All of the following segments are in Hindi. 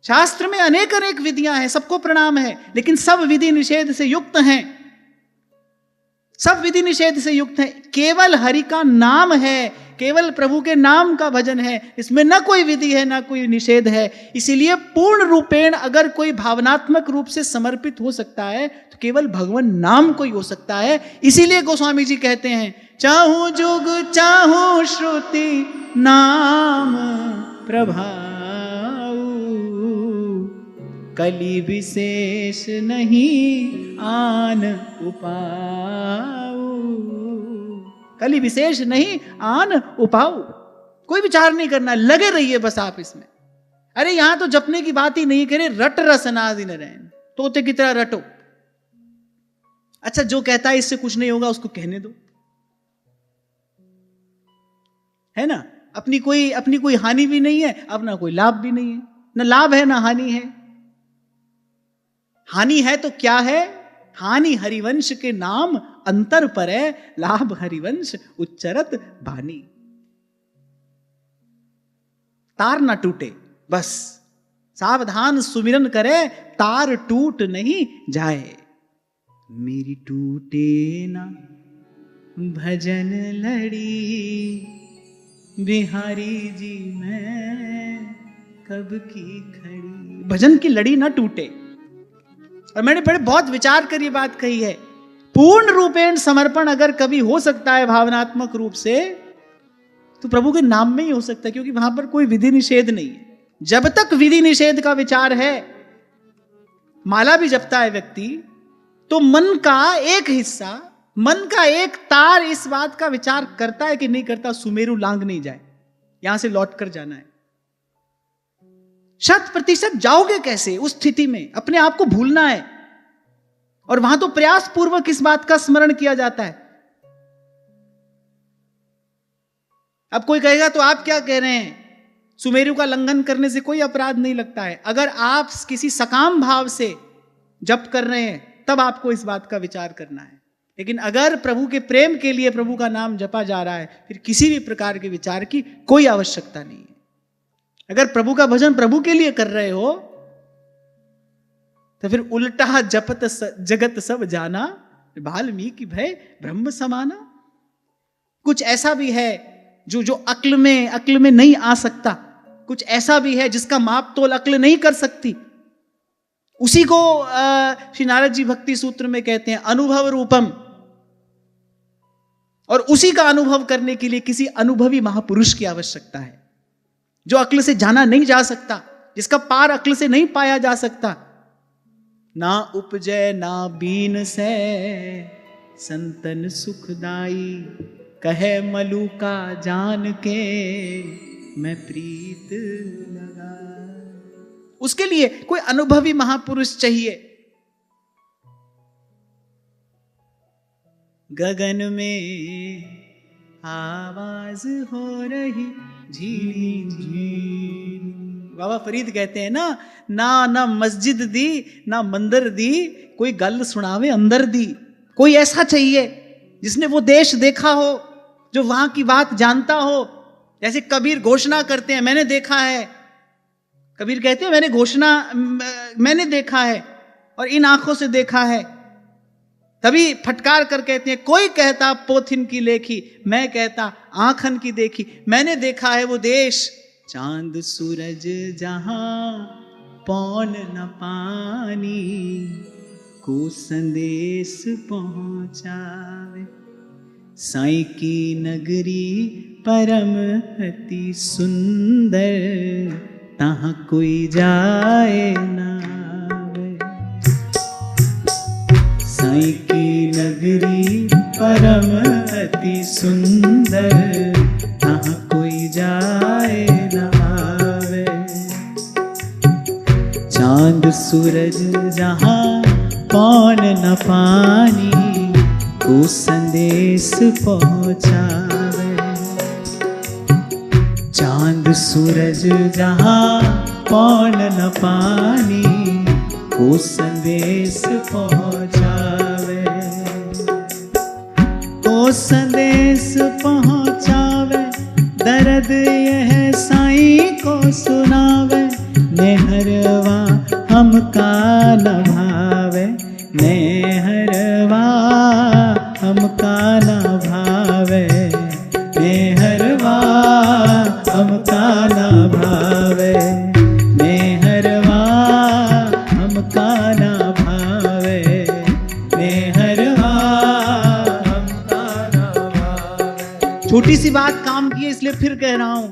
शास्त्र में अनेक अनेक विधियां हैं, सबको प्रणाम है, लेकिन सब विधि निषेध से युक्त हैं, सब विधि निषेध से युक्त हैं। केवल हरि का नाम है, केवल प्रभु के नाम का भजन है, इसमें ना कोई विधि है ना कोई निषेध है। इसीलिए पूर्ण रूपेण अगर कोई भावनात्मक रूप से समर्पित हो सकता है तो केवल भगवान नाम को ही हो सकता है। इसीलिए गोस्वामी जी कहते हैं, चाहूं जुग चाहूं श्रुति नाम प्रभाऊ, कली विशेष नहीं आन उपाऊ। कली विशेष नहीं आन उपाऊ। कोई विचार नहीं करना, लगे रहिए बस आप इसमें। अरे यहां तो जपने की बात ही नहीं करे, रट रसनादि नरैन, तोते की तरह रटो। अच्छा, जो कहता है इससे कुछ नहीं होगा उसको कहने दो, है ना। अपनी कोई हानि भी नहीं है, अपना कोई लाभ भी नहीं है, ना लाभ है ना हानि है। हानि है तो क्या है? हानि हरिवंश के नाम अंतर पर है, लाभ हरिवंश उच्चरत बानी। तार ना टूटे, बस सावधान सुमिरन करे, तार टूट नहीं जाए। मेरी टूटे ना भजन लड़ी, बिहारी जी मैं कब की खड़ी। भजन की लड़ी ना टूटे। और मैंने बहुत विचार कर ये बात कही है, पूर्ण रूपेण समर्पण अगर कभी हो सकता है भावनात्मक रूप से, तो प्रभु के नाम में ही हो सकता है, क्योंकि वहां पर कोई विधि निषेध नहीं है। जब तक विधि निषेध का विचार है, माला भी जपता है व्यक्ति, तो मन का एक हिस्सा, मन का एक तार इस बात का विचार करता है कि नहीं करता, सुमेरु लांग नहीं जाए, यहां से लौट कर जाना है। 100% जाओगे कैसे उस स्थिति में? अपने आप को भूलना है, और वहां तो प्रयास पूर्वक इस बात का स्मरण किया जाता है। अब कोई कहेगा तो आप क्या कह रहे हैं, सुमेरु का लंघन करने से कोई अपराध नहीं लगता है। अगर आप किसी सकाम भाव से जप कर रहे हैं तब आपको इस बात का विचार करना है, लेकिन अगर प्रभु के प्रेम के लिए प्रभु का नाम जपा जा रहा है, फिर किसी भी प्रकार के विचार की कोई आवश्यकता नहीं है। अगर प्रभु का भजन प्रभु के लिए कर रहे हो तो फिर उल्टा जपत जगत सब जाना, वाल्मीकि भय ब्रह्म समाना। कुछ ऐसा भी है जो अक्ल में नहीं आ सकता, कुछ ऐसा भी है जिसका माप तोल अक्ल नहीं कर सकती। उसी को श्री नारद जी भक्ति सूत्र में कहते हैं अनुभव रूपम। और उसी का अनुभव करने के लिए किसी अनुभवी महापुरुष की आवश्यकता है, जो अक्ल से जाना नहीं जा सकता, जिसका पार अक्ल से नहीं पाया जा सकता। ना उपजय ना बीन से संतन सुखदाई, कहे मलू का जान के मैं प्रीत लगा। उसके लिए कोई अनुभवी महापुरुष चाहिए। गगन में आवाज हो रही झीली झील। बाबा फरीद कहते हैं ना मस्जिद दी ना मंदिर दी, कोई गल सुनावे अंदर दी। कोई ऐसा चाहिए जिसने वो देश देखा हो, जो वहां की बात जानता हो। जैसे कबीर घोषणा करते हैं, मैंने देखा है। कबीर कहते हैं मैंने देखा है और इन आंखों से देखा है। तभी फटकार कर कहते हैं, कोई कहता पोथिन की लेखी, मैं कहता आंखन की देखी। मैंने देखा है वो देश, चांद सूरज जहां पौन न पानी, को संदेश पहुंचावे। साईं की नगरी परम अति सुंदर, तहां कोई जाए ना। साईं की नगरी परम अति सुंदर, तहां कोई जाए ना आवे। चांद सूरज जहां पौन न पानी, को संदेश पहुंचावे। चांद सूरज जहां पौन न पानी, को संदेश पहुंचावे। को संदेश पहुंचावे, दर्द यह साईं को सुनावे। नेहर ना भावे, मेहरवा हमका ना भावे, मेहरवा हमका ना भावे। छोटी सी बात काम की है, इसलिए फिर कह रहा हूं,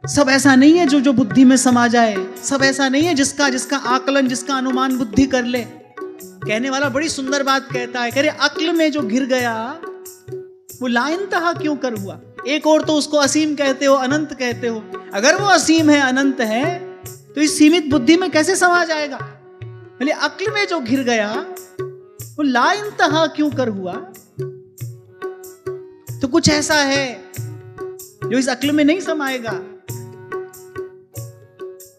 सब ऐसा नहीं है जो बुद्धि में समा जाए, सब ऐसा नहीं है जिसका आकलन, जिसका अनुमान बुद्धि कर ले। कहने वाला बड़ी सुंदर बात कहता है, कह रहे अक्ल में जो घिर गया वो लाइनतहा क्यों कर हुआ। एक और तो उसको असीम कहते हो, अनंत कहते हो। अगर वो असीम है, अनंत है, तो इस सीमित बुद्धि में कैसे समा जाएगा। बोले अक्ल में जो घिर गया वो लाइनतहा क्यों कर हुआ। तो कुछ ऐसा है जो इस अक्ल में नहीं समाएगा,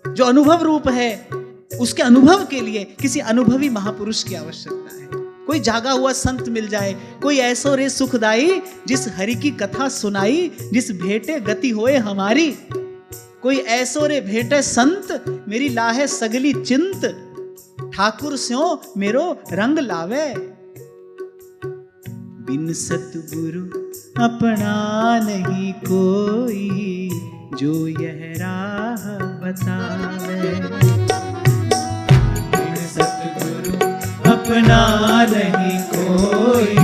जो अनुभव रूप है। उसके अनुभव के लिए किसी अनुभवी महापुरुष की आवश्यकता है। कोई जागा हुआ संत मिल जाए, कोई ऐसो रे सुखदाई जिस हरि की कथा सुनाई, जिस भेटे गति होए हमारी। कोई ऐसो रे भेटे संत मेरी लाहे सगली चिंत, ठाकुर स्यों मेरो रंग लावे। बिन सतगुरु अपना नहीं कोई, जो यह राह बतावे। बिन सतगुरु अपना नहीं कोई,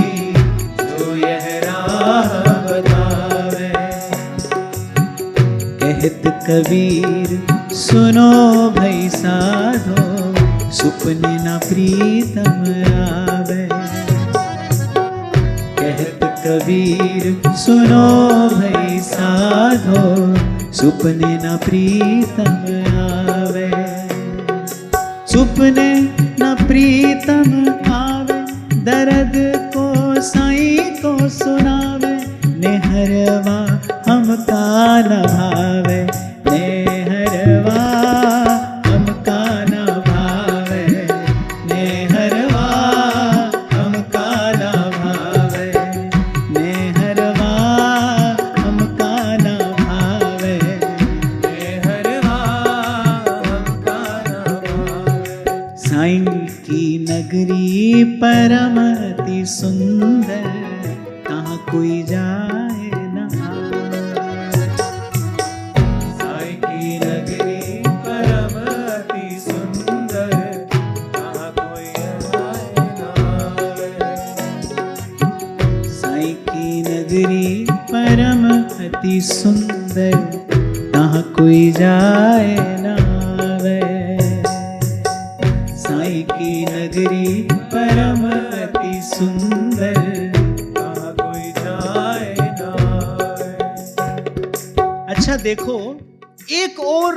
जो यह राह बतावे। कहत कबीर सुनो भई साधो, सुपने न प्रीतम आवे। कहत कबीर सुनो भई साधो, सुपने न प्रीतम आवे। सुपने न प्रीतम आवे, दर्द को साईं को सुनावे। नेहरवा हमका न भावे, नेहरवा हमका न भावे, नेहरवा हमका न भावे, नेहरवा हमका न भावे, नेहरवा हमका न भावे। साईं की नगरी परम अति सुंदर, कहाँ कोई जाए न आए। साईं की नगरी परम अति सुंदर, कहाँ कोई जाए न आए। साईं की नगरी परम अति सुंदर, कहाँ कोई जाए न आवे। साईं की नगरी परम अति सुंदर, कहाँ कोई जाए न आवे। अच्छा देखो, एक और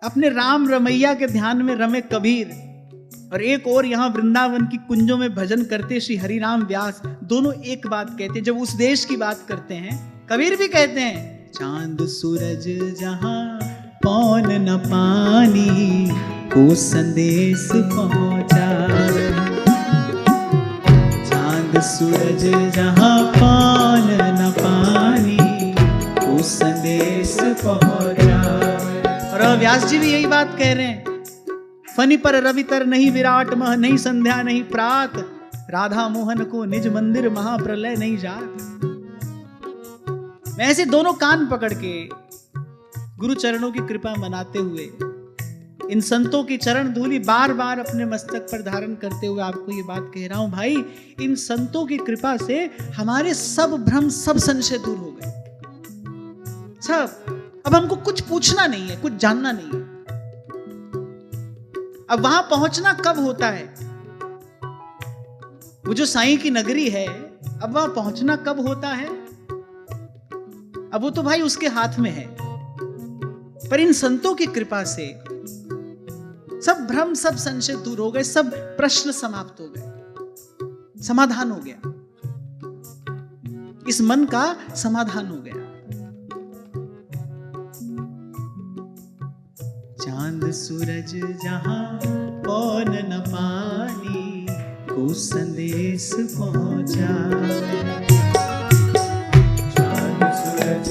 अपने राम रमैया के ध्यान में रमे कबीर, और एक और यहाँ वृंदावन की कुंजों में भजन करते श्री हरिराम व्यास। दोनों एक बात कहते हैं। जब उस देश की बात करते हैं, कबीर भी कहते हैं, चांद सूरज जहां पौन न पानी, को संदेश पहुंचावे। चांद सूरज जहां पौन न पानी, को संदेश पहुंचावे। और व्यास जी भी यही बात कह रहे हैं, फनी पर रवितर नहीं विराट मह, नहीं संध्या नहीं प्रात, राधा मोहन को निज मंदिर महाप्रलय नहीं जात। मैं ऐसे दोनों कान पकड़ के गुरु चरणों की कृपा मनाते हुए, इन संतों की चरण धूलि बार बार अपने मस्तक पर धारण करते हुए आपको ये बात कह रहा हूं, भाई इन संतों की कृपा से हमारे सब भ्रम, सब संशय दूर हो गए। सब, अब हमको कुछ पूछना नहीं है, कुछ जानना नहीं है। अब वहां पहुंचना कब होता है, वो जो साईं की नगरी है, अब वहां पहुंचना कब होता है, अब वो तो भाई उसके हाथ में है। पर इन संतों की कृपा से सब भ्रम, सब संशय दूर हो गए, सब प्रश्न समाप्त हो गए, समाधान हो गया, इस मन का समाधान हो गया। चांद सूरज जहां पौन न पानी, को संदेश पहुंचा। चांद सूरज